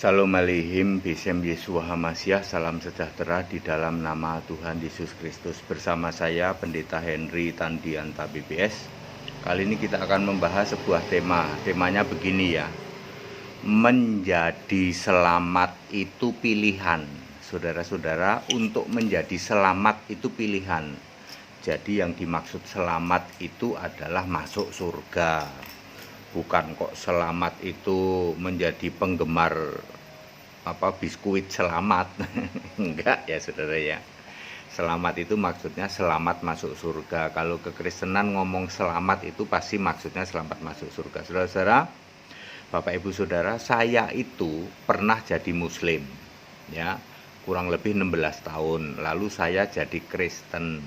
Shalom Aleihim, Besem Yeshua Hamasyah, salam sejahtera di dalam nama Tuhan Yesus Kristus. Bersama saya Pendeta Henry Tandianta BBS. Kali ini kita akan membahas sebuah tema. Temanya begini ya. Menjadi selamat itu pilihan. Saudara-saudara, untuk menjadi selamat itu pilihan. Jadi yang dimaksud selamat itu adalah masuk surga. Bukan kok selamat itu menjadi penggemar biskuit selamat. Enggak ya saudara ya. Selamat itu maksudnya selamat masuk surga. Kalau kekristenan ngomong selamat itu pasti maksudnya selamat masuk surga. Saudara-saudara, Bapak Ibu Saudara, saya itu pernah jadi muslim ya, kurang lebih 16 tahun. Lalu saya jadi Kristen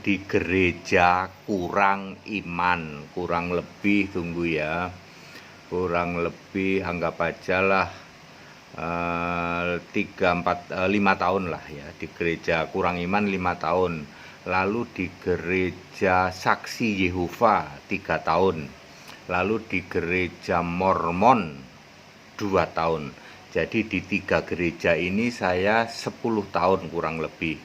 di gereja kurang iman, kurang lebih anggap aja lah 5 tahun lah ya, di gereja kurang iman 5 tahun. Lalu di gereja Saksi Yehova 3 tahun. Lalu di gereja Mormon 2 tahun. Jadi di 3 gereja ini saya 10 tahun kurang lebih.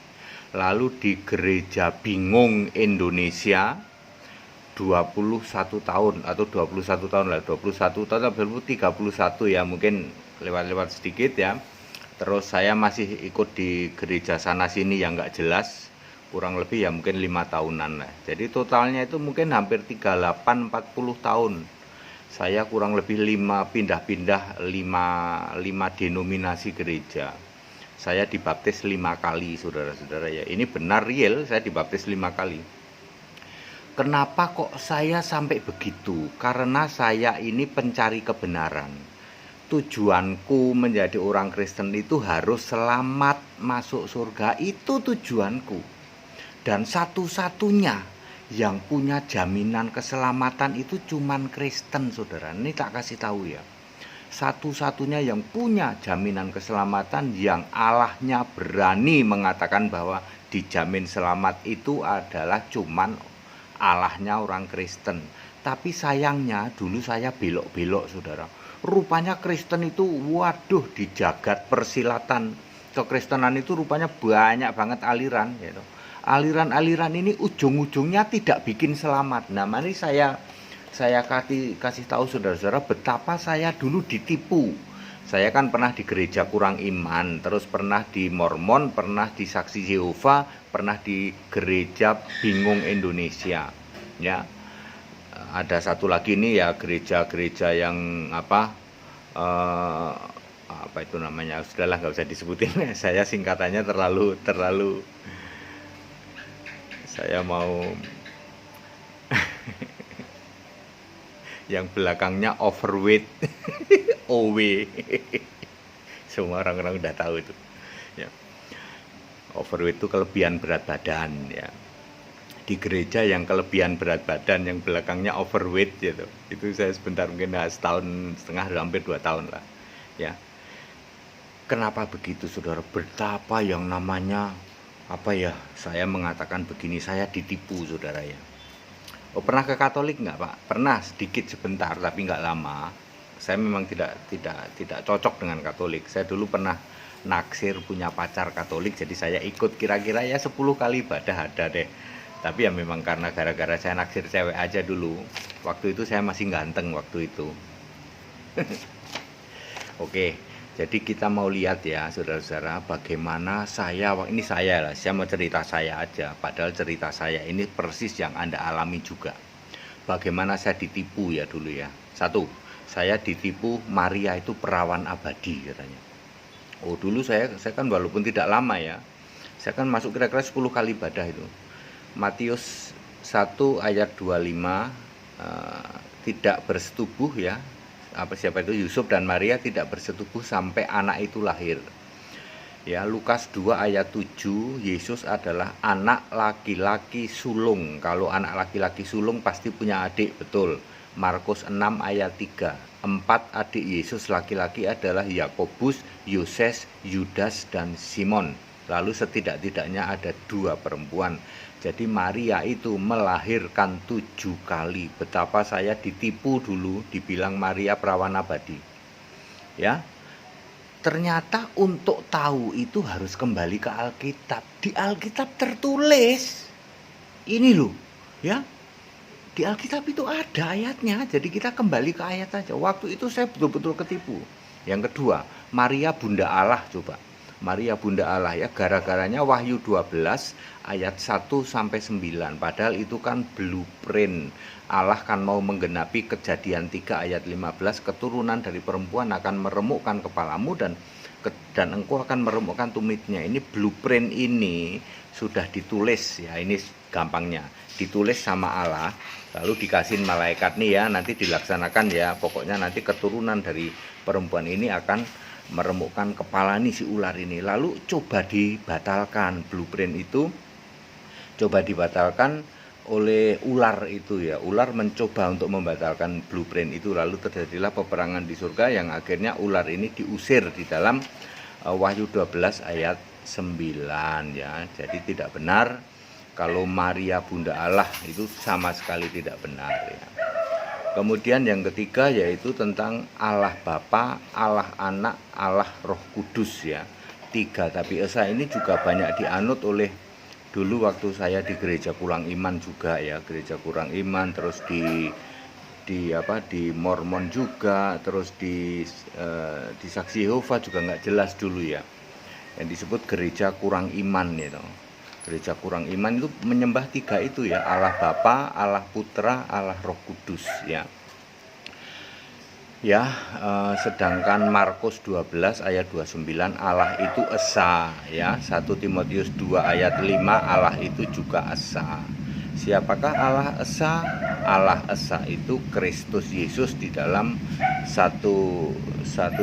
Lalu di gereja Bingung Indonesia 21 tahun atau 21 tahun lah, 21 tahun atau 31 ya, mungkin lewat-lewat sedikit ya. Terus saya masih ikut di gereja sana sini yang nggak jelas, kurang lebih ya mungkin 5 tahunan lah. Jadi totalnya itu mungkin hampir 38-40 tahun. Saya kurang lebih 5 denominasi gereja. Saya dibaptis 5 kali saudara-saudara ya. Ini benar real, saya dibaptis 5 kali. Kenapa kok saya sampai begitu? Karena saya ini pencari kebenaran. Tujuanku menjadi orang Kristen itu harus selamat masuk surga. Itu tujuanku. Dan satu-satunya yang punya jaminan keselamatan itu cuman Kristen saudara. Ini tak kasih tahu ya. Satu-satunya yang punya jaminan keselamatan, yang Allahnya berani mengatakan bahwa dijamin selamat itu adalah cuman Allahnya orang Kristen. Tapi sayangnya dulu saya belok-belok saudara. Rupanya Kristen itu waduh, di jagat persilatan kekristenan itu rupanya banyak banget aliran gitu. Aliran-aliran ini ujung-ujungnya tidak bikin selamat. Nah, ini saya kasih tahu saudara-saudara betapa saya dulu ditipu. Saya kan pernah di gereja kurang iman, terus pernah di Mormon, pernah di Saksi Yehova, pernah di gereja Bingung Indonesia. Ya, ada satu lagi nih ya, gereja-gereja yang apa itu namanya, sudahlah nggak usah disebutin. Saya singkatannya terlalu saya mau yang belakangnya overweight. OW. Semua orang-orang udah tahu itu ya. Overweight itu kelebihan berat badan ya. Di gereja yang kelebihan berat badan yang belakangnya overweight gitu. Itu saya sebentar mungkin setahun setengah, hampir 2 tahun lah ya. Kenapa begitu saudara? Betapa yang namanya saya mengatakan begini, saya ditipu saudara ya. Oh, pernah ke Katolik nggak Pak? Pernah, sedikit sebentar tapi nggak lama. Saya memang tidak cocok dengan Katolik. Saya dulu pernah naksir punya pacar Katolik, jadi saya ikut kira-kira ya 10 kali ibadah ada deh. Tapi ya memang karena gara-gara saya naksir cewek aja dulu. Waktu itu saya masih ganteng waktu itu. Oke, jadi kita mau lihat ya saudara-saudara, bagaimana saya mau cerita saya aja, padahal cerita saya ini persis yang Anda alami juga. Bagaimana saya ditipu ya dulu ya. 1, saya ditipu Maria itu perawan abadi katanya. Oh, dulu saya kan walaupun tidak lama ya, saya kan masuk kira-kira 10 kali ibadah itu. Matius 1 ayat 25, tidak bersetubuh ya. Siapa itu? Yusuf dan Maria tidak bersetubuh sampai anak itu lahir. Ya, Lukas 2 ayat 7, Yesus adalah anak laki-laki sulung. Kalau anak laki-laki sulung pasti punya adik, betul. Markus 6 ayat 3, 4 adik Yesus laki-laki adalah Yakobus, Yoses, Yudas dan Simon. Lalu setidak-tidaknya ada 2 perempuan. Jadi Maria itu melahirkan 7 kali. Betapa saya ditipu dulu, dibilang Maria perawan abadi. Ya, Ternyata untuk tahu itu harus kembali ke Alkitab. Di Alkitab tertulis. Ini loh, ya. Di Alkitab itu ada ayatnya. Jadi kita kembali ke ayat aja. Waktu itu saya betul-betul ketipu. Yang kedua, Maria Bunda Allah coba. Maria Bunda Allah ya, gara-garanya Wahyu 12 ayat 1 sampai 9. Padahal itu kan blueprint. Allah kan mau menggenapi Kejadian 3 ayat 15, keturunan dari perempuan akan meremukkan kepalamu dan engkau akan meremukkan tumitnya. Ini blueprint ini sudah ditulis ya, ini gampangnya. Ditulis sama Allah, lalu dikasih malaikat nih ya, nanti dilaksanakan ya. Pokoknya nanti keturunan dari perempuan ini akan meremukkan kepala nih si ular ini. Lalu coba dibatalkan blueprint itu, coba dibatalkan oleh ular itu ya. Ular mencoba untuk membatalkan blueprint itu, lalu terjadilah peperangan di surga yang akhirnya ular ini diusir di dalam Wahyu 12 ayat 9 ya. Jadi tidak benar kalau Maria Bunda Allah, itu sama sekali tidak benar ya. Kemudian yang ketiga yaitu tentang Allah Bapa, Allah Anak, Allah Roh Kudus ya. Tiga tapi esa ini juga banyak dianut oleh dulu waktu saya di gereja Kurang Iman juga ya, gereja Kurang Iman, terus di Mormon juga, terus di Saksi Yehova juga nggak jelas dulu ya. Yang disebut gereja Kurang Iman itu. Gereja Kurang Iman itu menyembah tiga itu ya, Allah Bapa, Allah Putra, Allah Roh Kudus ya. Ya, sedangkan Markus 12 ayat 29 Allah itu esa ya. 1 Timotius 2 ayat 5 Allah itu juga esa. Siapakah Allah esa? Allah esa itu Kristus Yesus di dalam 1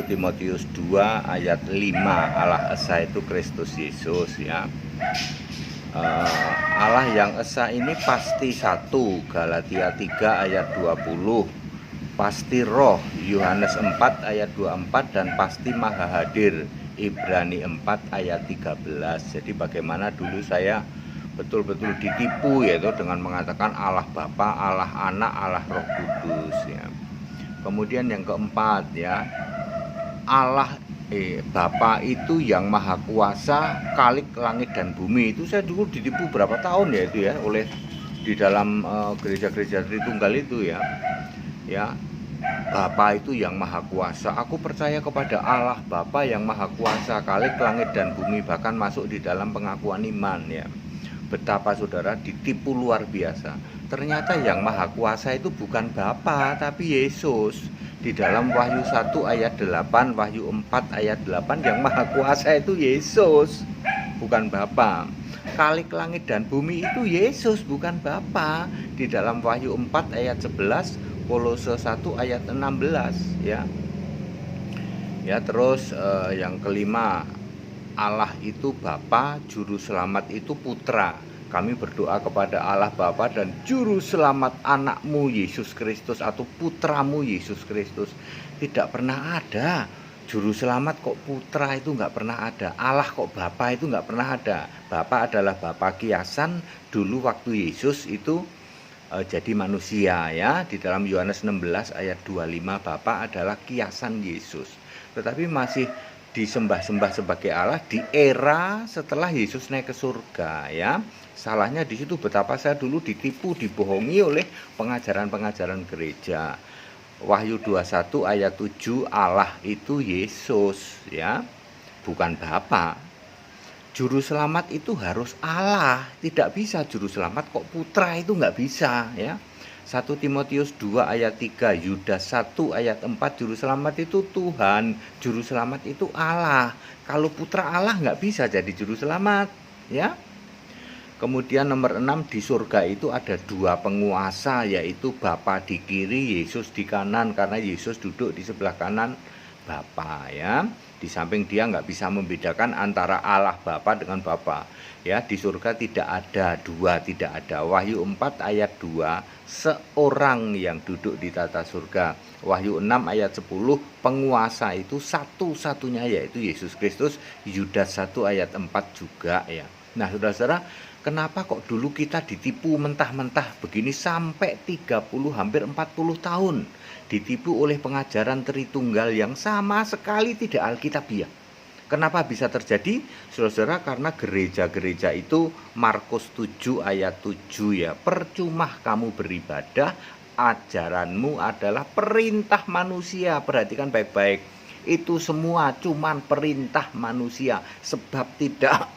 Timotius 2 ayat 5. Allah esa itu Kristus Yesus ya. Allah yang esa ini pasti satu, Galatia 3 ayat 20, pasti roh, Yohanes 4 ayat 24, dan pasti maha hadir, Ibrani 4 ayat 13. Jadi bagaimana dulu saya betul-betul ditipu yaitu dengan mengatakan Allah Bapa, Allah Anak, Allah Roh Kudus ya. Kemudian yang keempat ya, Allah Bapa itu yang maha kuasa, Khalik langit dan bumi. Itu saya dulu ditipu berapa tahun ya itu ya, oleh di dalam gereja-gereja Tritunggal itu ya. Ya, Bapa itu yang maha kuasa. Aku percaya kepada Allah Bapa yang maha kuasa, Khalik langit dan bumi, bahkan masuk di dalam pengakuan iman ya. Betapa saudara ditipu luar biasa. Ternyata yang maha kuasa itu bukan Bapa tapi Yesus. Di dalam Wahyu 1 ayat 8, Wahyu 4 ayat 8, yang maha kuasa itu Yesus, bukan Bapa. Khalik langit dan bumi itu Yesus, bukan Bapa. Di dalam Wahyu 4 ayat 11, Kolose 1 ayat 16 ya. Ya, terus yang kelima, Allah itu Bapa, juru selamat itu Putra. Kami berdoa kepada Allah Bapa dan juru selamat anakmu Yesus Kristus atau putramu Yesus Kristus. Tidak pernah ada juru selamat kok putra, itu nggak pernah ada. Allah kok Bapa, itu nggak pernah ada. Bapa adalah Bapa kiasan dulu waktu Yesus itu jadi manusia ya. Di dalam Yohanes 16 ayat 25 Bapa adalah kiasan Yesus. Tetapi masih disembah-sembah sebagai Allah di era setelah Yesus naik ke surga ya. Salahnya di situ betapa saya dulu ditipu, dibohongi oleh pengajaran-pengajaran gereja. Wahyu 21 ayat 7 Allah itu Yesus ya, bukan Bapa. Juru selamat itu harus Allah, tidak bisa juru selamat kok putra, itu nggak bisa ya. 1 Timotius 2 ayat 3, Yudas 1 ayat 4, juru selamat itu Tuhan, juru selamat itu Allah. Kalau putra Allah nggak bisa jadi juru selamat ya. Kemudian nomor 6, di surga itu ada dua penguasa, yaitu Bapa di kiri, Yesus di kanan, karena Yesus duduk di sebelah kanan Bapa ya. Di samping dia nggak bisa membedakan antara Allah Bapa dengan Bapa ya. Di surga tidak ada dua, tidak ada. Wahyu 4 ayat 2, seorang yang duduk di tata surga. Wahyu 6 ayat 10, penguasa itu satu-satunya yaitu Yesus Kristus. Yudas 1 ayat 4 juga ya. Nah saudara-saudara, kenapa kok dulu kita ditipu mentah-mentah begini sampai 30 hampir 40 tahun? ditipu oleh pengajaran Tritunggal yang sama sekali tidak alkitabiah. Kenapa bisa terjadi? Saudara-saudara, karena gereja-gereja itu Markus 7 ayat 7 ya. Percuma kamu beribadah, ajaranmu adalah perintah manusia. Perhatikan baik-baik. Itu semua cuman perintah manusia, sebab tidak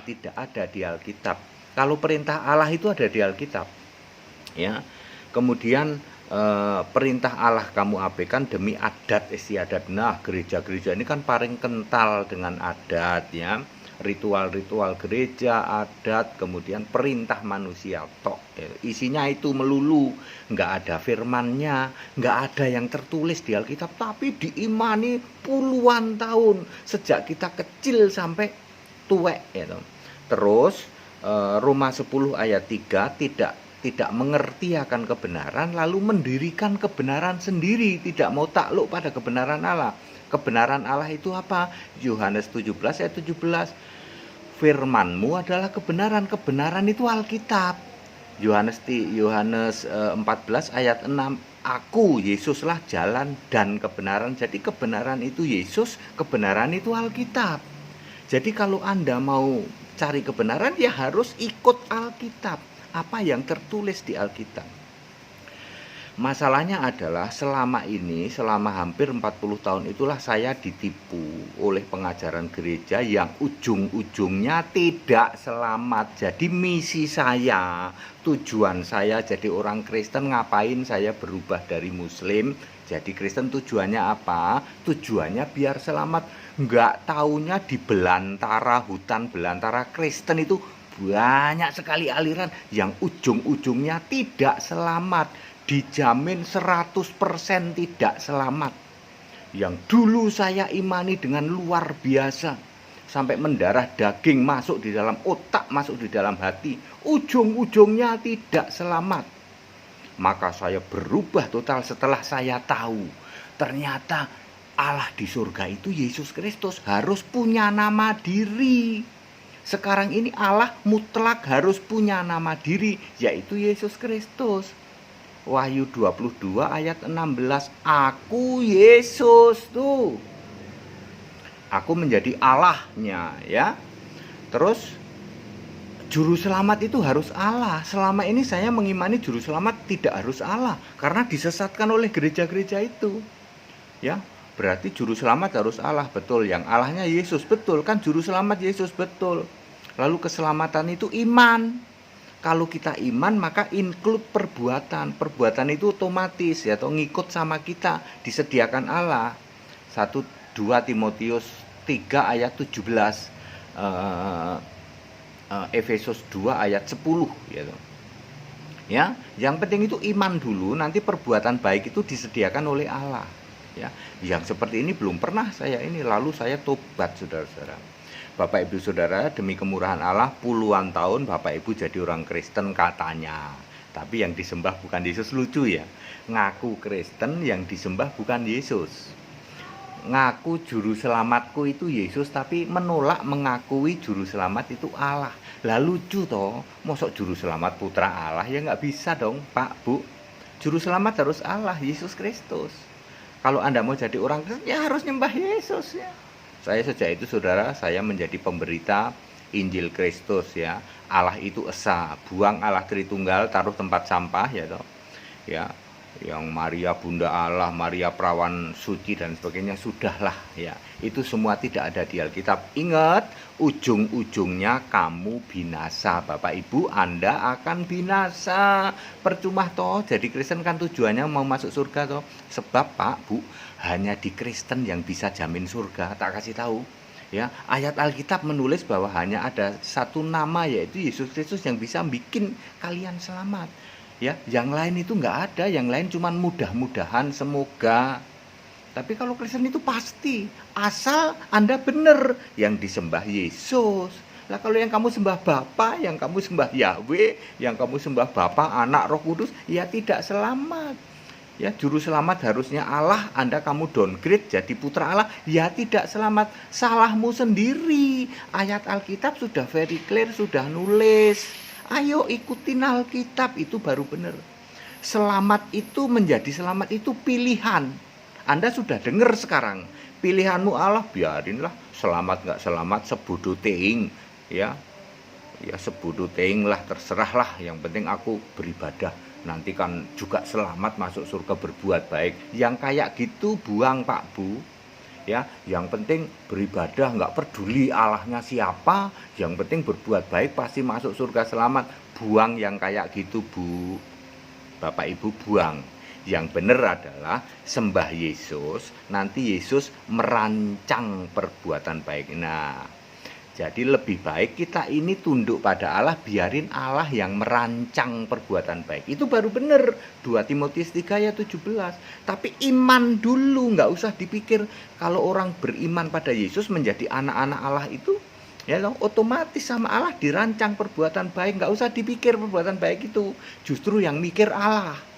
tidak ada di Alkitab. Kalau perintah Allah itu ada di Alkitab. Ya. Kemudian perintah Allah kamu abaikan demi adat istiadat. Nah, gereja-gereja ini kan paling kental dengan adat ya, ritual-ritual gereja, adat, kemudian perintah manusia tok. Isinya itu melulu, nggak ada firmannya, nggak ada yang tertulis di Alkitab, tapi diimani puluhan tahun sejak kita kecil sampai tuwek gitu. Terus Roma 10 ayat 3 tidak mengerti akan kebenaran, lalu mendirikan kebenaran sendiri, tidak mau takluk pada kebenaran Allah. Kebenaran Allah itu apa? Yohanes 17 ayat 17. Firman-Mu adalah kebenaran. Kebenaran itu Alkitab. Yohanes 14 ayat 6. Aku, Yesuslah jalan dan kebenaran. Jadi kebenaran itu Yesus, kebenaran itu Alkitab. Jadi kalau Anda mau cari kebenaran, ya harus ikut Alkitab. Apa yang tertulis di Alkitab. Masalahnya adalah selama hampir 40 tahun itulah saya ditipu oleh pengajaran gereja yang ujung-ujungnya tidak selamat. Jadi misi saya, tujuan saya jadi orang Kristen, ngapain saya berubah dari Muslim jadi Kristen, tujuannya apa? Tujuannya biar selamat. Nggak taunya di belantara hutan belantara Kristen itu banyak sekali aliran yang ujung-ujungnya tidak selamat, dijamin 100% tidak selamat. Yang dulu saya imani dengan luar biasa, sampai mendarah daging masuk di dalam otak, masuk di dalam hati, ujung-ujungnya tidak selamat. Maka saya berubah total setelah saya tahu ternyata Allah di surga itu Yesus Kristus, harus punya nama diri. Sekarang ini Allah mutlak harus punya nama diri, yaitu Yesus Kristus. Wahyu 22 ayat 16. Aku Yesus tuh. Aku menjadi Allahnya ya. Terus juru selamat itu harus Allah. Selama ini saya mengimani juru selamat tidak harus Allah, karena disesatkan oleh gereja-gereja itu. Ya, berarti juru selamat harus Allah, betul. Yang Allahnya Yesus, betul kan, juru selamat Yesus, betul. Lalu keselamatan itu iman. Kalau kita iman maka include perbuatan. Perbuatan itu otomatis ya, atau ngikut sama kita, disediakan Allah. 2 Timotius 3 ayat 17, Efesus 2 ayat 10 gitu. Ya, yang penting itu iman dulu, nanti perbuatan baik itu disediakan oleh Allah. Ya, yang seperti ini belum pernah saya ini, lalu saya tobat, saudara-saudara. Bapak Ibu Saudara, demi kemurahan Allah puluhan tahun Bapak Ibu jadi orang Kristen katanya. Tapi yang disembah bukan Yesus, lucu ya. Ngaku Kristen, yang disembah bukan Yesus. Ngaku juru selamatku itu Yesus, tapi menolak mengakui juru selamat itu Allah. Lah lucu toh, mosok juru selamat putra Allah, ya nggak bisa dong Pak Bu. Juru selamat harus Allah, Yesus Kristus. Kalau Anda mau jadi orang Kristen, ya harus nyembah Yesus ya. Saya sejak itu saudara, saya menjadi pemberita Injil Kristus ya. Allah itu esa, buang Allah Tritunggal, taruh tempat sampah ya toh. Ya, yang Maria Bunda Allah, Maria Perawan Suci dan sebagainya, sudahlah ya. Itu semua tidak ada di Alkitab. Ingat, ujung-ujungnya kamu binasa. Bapak Ibu, Anda akan binasa. Percuma toh, jadi Kristen kan tujuannya mau masuk surga toh. Sebab Pak Bu, hanya di Kristen yang bisa jamin surga. Tak kasih tahu ya, ayat Alkitab menulis bahwa hanya ada satu nama, yaitu Yesus Kristus, yang bisa bikin kalian selamat ya. Yang lain itu nggak ada, yang lain cuman mudah-mudahan, semoga. Tapi kalau Kristen itu pasti, asal Anda benar yang disembah Yesus. Lah kalau yang kamu sembah Bapa, yang kamu sembah Yahweh, yang kamu sembah Bapa, Anak, Roh Kudus, ya tidak selamat. Ya, juru selamat harusnya Allah, Anda kamu downgrade jadi putra Allah, ya tidak selamat. Salahmu sendiri. Ayat Alkitab sudah very clear, sudah nulis. Ayo ikutin Alkitab, itu baru benar. Selamat itu menjadi selamat itu pilihan. Anda sudah dengar sekarang. Pilihanmu Allah, biarinlah selamat nggak selamat sebodoh teing, ya. Ya sebodoh teing lah, terserah lah, yang penting aku beribadah, nanti kan juga selamat masuk surga berbuat baik. Yang kayak gitu buang Pak Bu, ya. Yang penting beribadah, nggak peduli Allahnya siapa, yang penting berbuat baik pasti masuk surga selamat. Buang yang kayak gitu Bu, Bapak Ibu, buang. Yang benar adalah sembah Yesus, nanti Yesus merancang perbuatan baik. Nah, jadi lebih baik kita ini tunduk pada Allah, biarin Allah yang merancang perbuatan baik. Itu baru benar. 2 Timotius 3 ayat 17. Tapi iman dulu, nggak usah dipikir kalau orang beriman pada Yesus menjadi anak-anak Allah itu, ya loh, otomatis sama Allah dirancang perbuatan baik. Nggak usah dipikir perbuatan baik itu. Justru yang mikir Allah.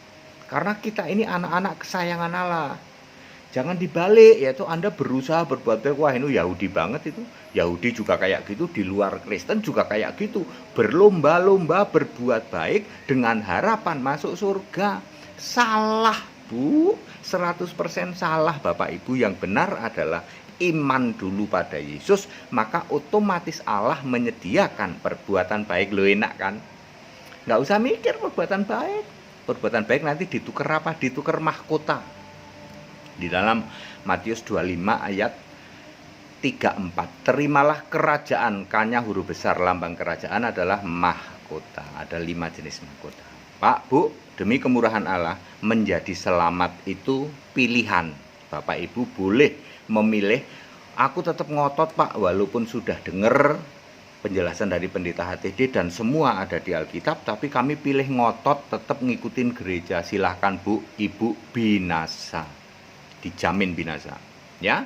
Karena kita ini anak-anak kesayangan Allah. Jangan dibalik, yaitu Anda berusaha berbuat baik. Wah, ini Yahudi banget itu. Yahudi juga kayak gitu, di luar Kristen juga kayak gitu. Berlomba-lomba berbuat baik dengan harapan masuk surga. Salah, Bu. 100% salah, Bapak Ibu. Yang benar adalah iman dulu pada Yesus, maka otomatis Allah menyediakan perbuatan baik. Lo enak kan? Nggak usah mikir perbuatan baik. Perbuatan baik nanti ditukar apa? Ditukar mahkota. Di dalam Matius 25 ayat 34, terimalah kerajaan, kanya huruf besar, lambang kerajaan adalah mahkota. Ada 5 jenis mahkota. Pak, Bu, demi kemurahan Allah, menjadi selamat itu pilihan. Bapak Ibu boleh memilih. Aku tetap ngotot Pak, walaupun sudah dengar penjelasan dari pendeta HTD dan semua ada di Alkitab, tapi kami pilih ngotot tetap ngikutin gereja. Silahkan Bu, Ibu, binasa. Dijamin binasa, ya.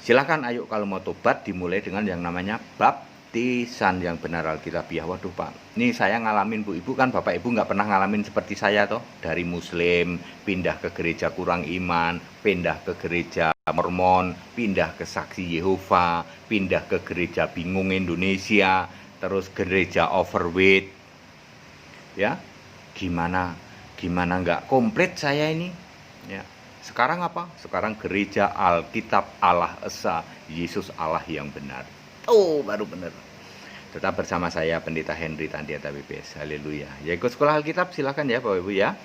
Silakan, ayo kalau mau tobat dimulai dengan yang namanya baptisan yang benar Alkitabiah. Waduh Pak, ini saya ngalamin Bu Ibu, kan Bapak Ibu nggak pernah ngalamin seperti saya toh. Dari Muslim pindah ke gereja kurang iman, pindah ke gereja Mormon, pindah ke Saksi Yehova, pindah ke gereja bingung Indonesia, terus gereja overweight, ya. Gimana nggak komplit saya ini, ya. Sekarang apa? Sekarang gereja Alkitab Allah Esa, Yesus Allah yang benar. Oh, baru benar. Tetap bersama saya Pendeta Henry Tandiata BPS. Haleluya. Ya, ikut sekolah Alkitab silakan ya Bapak Ibu ya.